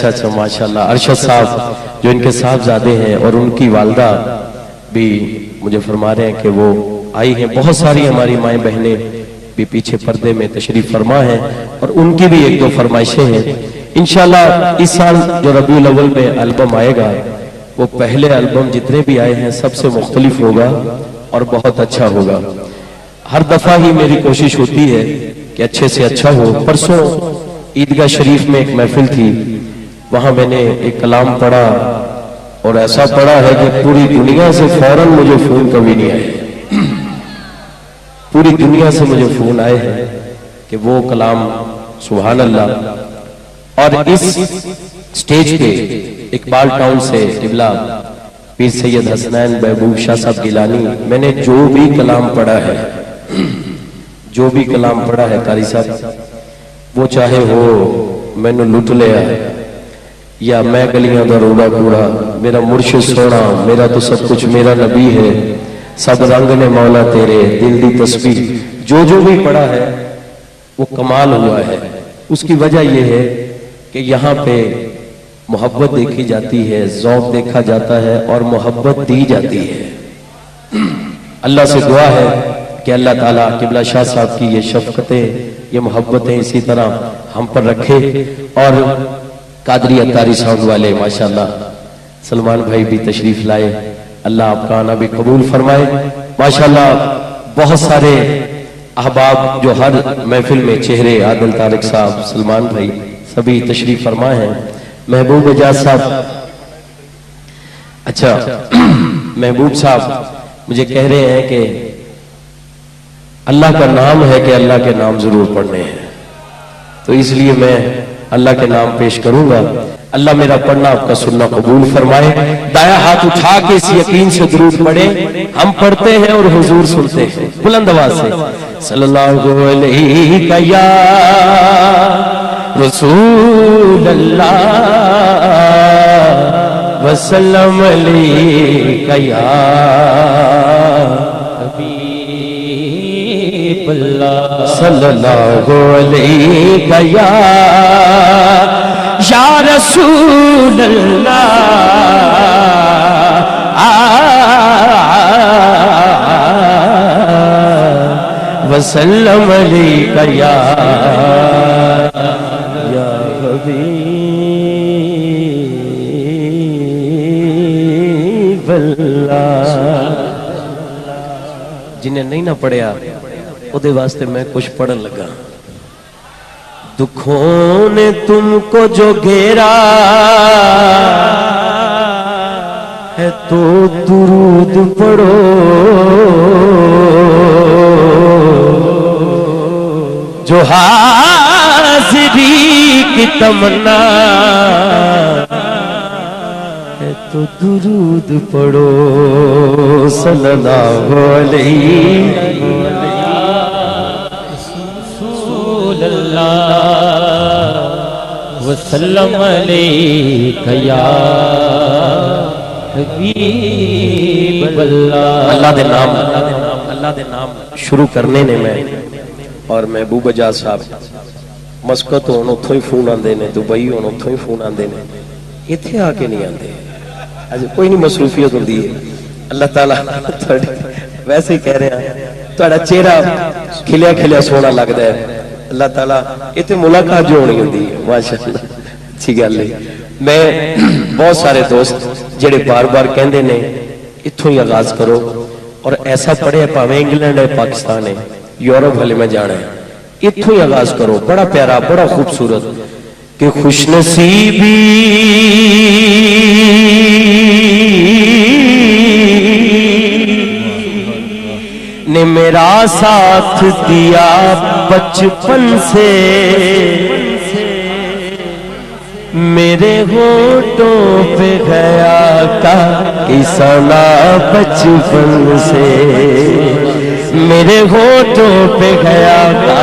اچھا ماشاءاللہ ارشد صاحب جو ان کے صاحبزادے ہیں اور ان کی والدہ بھی مجھے فرما رہے ہیں کہ وہ آئی ہیں. بہت ساری ہماری مائیں بہنیں بھی پیچھے پردے میں تشریف فرما ہیں اور ان کی بھی ایک دو فرمائشیں ہیں. انشاءاللہ اس سال جو ربیع الاول میں البم آئے گا وہ پہلے البم جتنے بھی آئے ہیں سب سے مختلف ہوگا اور بہت اچھا ہوگا. ہر دفعہ ہی میری کوشش ہوتی ہے کہ اچھے سے اچھا ہو. پرسوں عیدگاہ شریف میں ایک محفل تھی, وہاں میں نے ایک کلام پڑھا اور ایسا پڑھا ہے کہ پوری دنیا سے فوراً مجھے فون کبھی نہیں آئے. پوری دنیا سے مجھے فون آئے ہیں کہ وہ کلام سبحان اللہ. اور اس سٹیج پہ اقبال ٹاؤن سے قبلہ پیر سید حسنین محبوب شاہ صاحب گیلانی, میں نے جو بھی کلام پڑھا ہے قاری صاحب وہ چاہے وہ میں نے لٹ لیا یا میں گلیاں دا روڑا کوڑا, میرا مرشد سونا میرا تو سب کچھ میرا نبی ہے, سب رنگ نے مولا تیرے دل دی تسبیح, جو بھی پڑھا ہے وہ کمال ہوا ہے. اس کی وجہ یہ ہے کہ یہاں پہ محبت دیکھی جاتی ہے, ذوق دیکھا جاتا ہے اور محبت دی جاتی ہے. اللہ سے دعا ہے کہ اللہ تعالیٰ قبلہ شاہ صاحب کی یہ شفقتیں یہ محبتیں اسی طرح ہم پر رکھے. اور قادری اتاری ساؤنڈ والے ماشاءاللہ سلمان بھائی بھی تشریف لائے, اللہ آپ کا آنا بھی قبول فرمائے. ماشاءاللہ بہت سارے احباب جو ہر محفل میں چہرے, عادل طارق صاحب, سلمان بھائی سبھی تشریف فرما ہیں. محبوب اجاز صاحب, اچھا محبوب صاحب مجھے کہہ رہے ہیں کہ اللہ کا نام ہے کہ اللہ کے نام ضرور پڑھنے ہیں, تو اس لیے میں اللہ کے نام پیش کروں گا. اللہ میرا پڑھنا آپ کا سننا قبول فرمائے. دایا ہاتھ اٹھا کے اس یقین سے درود پڑھیں, ہم پڑھتے ہیں اور حضور سنتے ہیں. بلند آواز سے صلی اللہ علیہ یا رسول اللہ وسلم علیہ یا حبیب اللہ صلی اللہ علیہ یا رسول اللہ وسلم علیہ یا حبیب اللہ. جنہیں نہیں نہ پڑھیا او دے واسطے میں کچھ پڑھن لگا. دکھوں نے تم کو جو گھیرا ہے تو درود پڑھو, جو حاضری کی تمنا ہے تو درود پڑھو. صلی اللہ علیہ وسلم علیہ یا حبیب اللہ. اللہ دے نام شروع کرنے نے میں اور محبوب اجاز صاحب مسکت ہون اتھوں ہی فون آندے نے, دبئی ہون اتھوں ہی فون آندے نے, اتھے آ کے نہیں آندے. اج کوئی نہیں مصروفیت ہوندی ہے. اللہ تعالیٰ ویسے ہی کہہ رہے ہیں تہاڈا چہرہ کھلیا کھلیا سونا لگدا ہے. اللہ تعالیٰ اتنے ملاقات جو ہونی ہوندی ہے ماشاءاللہ اچھی گل ہے. میں بہت سارے دوست جڑے بار بار کہندے نے اتھوں ہی آغاز کرو, اور ایسا پڑھے پاویں انگلینڈ ہے, پاکستان ہے, یورپ والے میں جانا ہے, اتھوں ہی آغاز کرو. بڑا پیارا بڑا خوبصورت کہ خوش نصیبی نے میرا ساتھ دیا بچپن سے, میرے ہونٹوں پہ گیا کا کسانا بچپن سے, میرے ہونٹوں پہ گیا کا